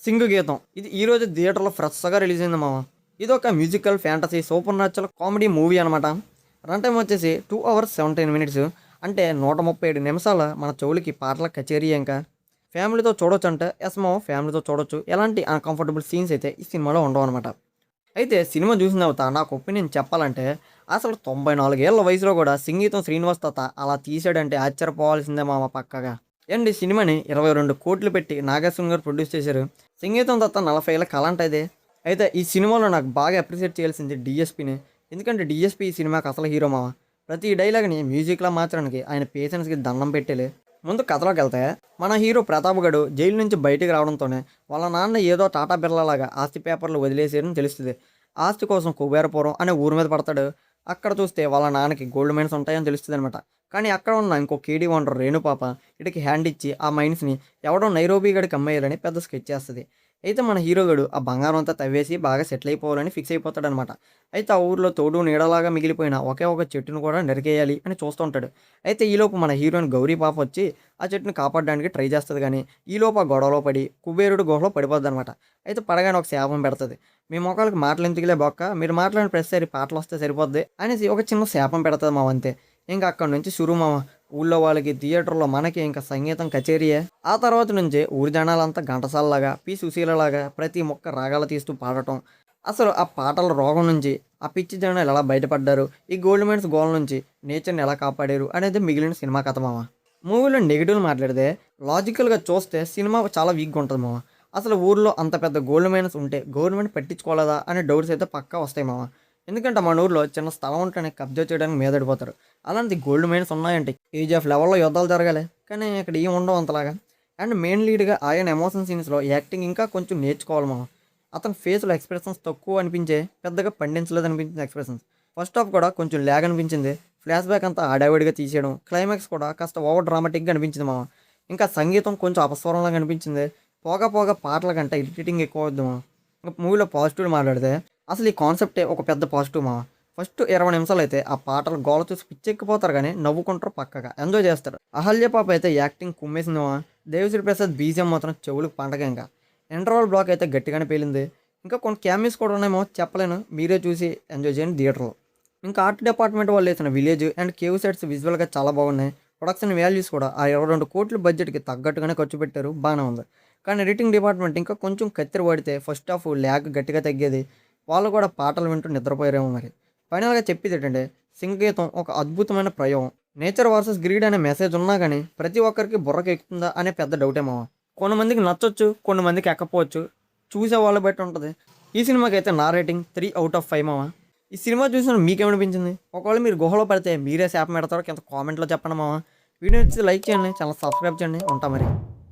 సింగు గీతం ఇది ఈరోజు థియేటర్లో ఫ్రెష్గా రిలీజ్ అయింది మామ. ఇది ఒక musical fantasy super natural comedy movie అనమాట. రన్ టైం వచ్చేసి 2 hours 17 minutes, అంటే 137 నిమిషాల మన చెవులకి పాటల కచేరీ. ఇంకా ఫ్యామిలీతో చూడొచ్చు అంటే ఎస్ మామ, ఫ్యామిలీతో చూడొచ్చు. ఎలాంటి అన్కంఫర్టబుల్ సీన్స్ అయితే ఈ సినిమాలో ఉండవు అనమాట. అయితే సినిమా చూసిన తర్వాత నాకు ఒపీనియన్ చెప్పాలంటే, అసలు 94 ఏళ్ల వయసులో కూడా సంగీతం శ్రీనివాస్ తాత అలా తీసాడంటే ఆశ్చర్యపోవాల్సిందే మామ పక్కగా. అండ్ ఈ సినిమాని 22 కోట్లు పెట్టి నాగేశ్వరం గారు ప్రొడ్యూస్ చేశారు. సంగీతం దత్త 40 ఏళ్ళ కళ అంటే అదే. అయితే ఈ సినిమాలో నాకు బాగా అప్రిషియేట్ చేయాల్సింది డిఎస్పీని. ఎందుకంటే డిఎస్పీ ఈ సినిమాకి అసలు హీరో మామ. ప్రతి డైలాగ్ని మ్యూజిక్లా మార్చడానికి ఆయన పేషెన్స్కి దండం పెట్టేలే. ముందు కథలోకి వెళ్తే, మన హీరో ప్రతాప్ గడు జైలు నుంచి బయటికి రావడంతోనే వాళ్ళ నాన్న ఏదో టాటా బిర్లాలాగా ఆస్తి పేపర్లు వదిలేసేయని తెలుస్తుంది. ఆస్తి కోసం కుబేరపురం అనే ఊరి మీద పడతాడు. అక్కడ చూస్తే వాళ్ళ నాన్నకి గోల్డ్ మైన్స్ ఉంటాయని తెలుస్తుంది అనమాట. కానీ అక్కడ ఉన్న ఇంకో కేడీ ఓనర్ రేణుపాప ఇటుకి హ్యాండ్ ఇచ్చి ఆ మైన్స్ని ఎవడో నైరోబీ గడికి అమ్మేయాలని పెద్ద స్కెచ్ చేస్తుంది. అయితే మన హీరో గడు ఆ బంగారం అంతా తవ్వేసి బాగా సెటిల్ అయిపోవాలని ఫిక్స్ అయిపోతాడనమాట. అయితే ఆ ఊర్లో తోడు నీడలాగా మిగిలిపోయిన ఒకే ఒక చెట్టును కూడా నరికేయాలి అని చూస్తుంటాడు. అయితే ఈలోపు మన హీరోయిన్ గౌరీ పాప వచ్చి ఆ చెట్టును కాపాడడానికి ట్రై చేస్తుంది. కానీ ఈలోపు ఆ గొడవలో పడి కుబేరుడు గుహలో పడిపోద్ది అనమాట. అయితే పడగానే ఒక శాపం పెడుతుంది. మీ మొక్కలకి మాటలు ఎందుకులే బొక్క, మీరు మాట్లాడిన ప్రతిసారి పాటలు వస్తే సరిపోద్ది అనేసి ఒక చిన్న శాపం పెడుతుంది మావ, అంతే. ఇంకా అక్కడ నుంచి షురు మామ. ఊళ్ళో వాళ్ళకి, థియేటర్లో మనకి ఇంకా సంగీతం కచేరీయే. ఆ తర్వాత నుంచే ఊరి జనాలంతా ఘంటసాలలాగా, పి సుశీలలాగా ప్రతి మొక్క రాగాలు తీస్తూ పాడటం. అసలు ఆ పాటల రోగం నుంచి ఆ పిచ్చి జనాలు ఎలా బయటపడ్డారు, ఈ గోల్డ్ మైన్స్ గోల్ నుంచి నేచర్ని ఎలా కాపాడారు అనేది మిగిలిన సినిమా కథ మామ. మూవీలో నెగిటివ్లు మాట్లాడితే, లాజికల్గా చూస్తే సినిమా చాలా వీక్గా ఉంటుంది మామ. అసలు ఊర్లో అంత పెద్ద గోల్డ్ మైన్స్ ఉంటే గవర్నమెంట్ పట్టించుకోలేదా అనే డౌట్స్ అయితే పక్కా వస్తాయి మామ. ఎందుకంటే మన ఊర్లో చిన్న స్థలం ఉంటేనే కబ్జా చేయడానికి మీదడిపోతారు. అలాంటి గోల్డ్ మైన్స్ ఉన్నాయంటే కేజీఎఫ్ లెవెల్లో యుద్ధాలు జరగాలి. కానీ ఇక్కడ ఏం ఉండవు అంతలాగా. అండ్ మెయిన్ లీడ్గా ఆయన ఎమోషన్ సీన్స్లో యాక్టింగ్ ఇంకా కొంచెం నేర్చుకోవాలి మనం. అతని ఫేస్లో ఎక్స్ప్రెషన్స్ తక్కువ అనిపించే, పెద్దగా పండించలేదు అనిపించింది ఎక్స్ప్రెషన్స్. ఫస్ట్ హాఫ్ కూడా కొంచెం ల్యాగ్ అనిపించింది. ఫ్లాష్ బ్యాక్ అంతా ఆడావిడిగా తీసేయడం, క్లైమాక్స్ కూడా కాస్త ఓవర్ డ్రామాటిక్గా అనిపించింది మామ. ఇంకా సంగీతం కొంచెం అపస్వరంలాగా అనిపించింది. పోగా పోగా పాటల కంటే ఎడిటింగ్ ఎక్కువ అవుద్ది మామ. ఇంకా మూవీలో పాజిటివ్ మాట్లాడితే, అసలు ఈ కాన్సెప్టే ఒక పెద్ద పాజిటివ్ మామ. ఫస్ట్ 20 నిమిషాలు అయితే ఆ పాటలు గోల చూసి పిచ్చెక్కిపోతారు, కానీ నవ్వుకుంటారు, పక్కగా ఎంజాయ్ చేస్తారు. అహల్య పాప అయితే యాక్టింగ్ కుమ్మేసింది మామ. దేవిశ్రీ ప్రసాద్ బీజిఎం మాత్రం చెవులకు పండగ. ఇంకా ఇంటర్వల్ బ్లాక్ అయితే గట్టిగానే పేలింది. ఇంకా కొన్ని క్యామియోస్ కూడా ఉన్నాయేమో, చెప్పలేను, మీరే చూసి ఎంజాయ్ చేయండి థియేటర్లో. ఇంకా ఆర్ట్ డిపార్ట్మెంట్ వాళ్ళు వేసిన విలేజ్ అండ్ కేవ్ సెట్స్ విజువల్గా చాలా బాగున్నాయి. ప్రొడక్షన్ వాల్యూస్ కూడా ఆ 22 కోట్ల బడ్జెట్కి తగ్గట్టుగానే ఖర్చు పెట్టారు, బాగానే ఉంది. కానీ ఎడిటింగ్ డిపార్ట్మెంట్ ఇంకా కొంచెం కత్తిరి పడితే ఫస్ట్ హాఫ్ ల్యాగ్ గట్టిగా తగ్గేది. వాళ్ళు కూడా పాటలు వింటూ నిద్రపోయారేమో మరి. ఫైనల్గా చెప్పేది ఏంటంటే, సంగీతం ఒక అద్భుతమైన ప్రయోగం. నేచర్ వర్సెస్ గ్రీడ్ అనే మెసేజ్ ఉన్నా కానీ ప్రతి ఒక్కరికి బుర్రకి ఎక్కుతుందా అనే పెద్ద డౌటే మామ. కొంతమందికి నచ్చొచ్చు, కొంతమందికి ఎక్కపోవచ్చు, చూసే వాళ్ళ బట్టి ఉంటుంది. ఈ సినిమాకి అయితే నా రేటింగ్ 3/5 మామ. ఈ సినిమా చూసిన మీకేమనిపించింది? ఒకవేళ మీరు గుహలో పడితే మీరే శాపం పెడతారో కింద కామెంట్లో చెప్పండి మామ. వీడియో నచ్చితే లైక్ చేయండి, ఛానల్ సబ్స్క్రైబ్ చేయండి. ఉంటా మరి.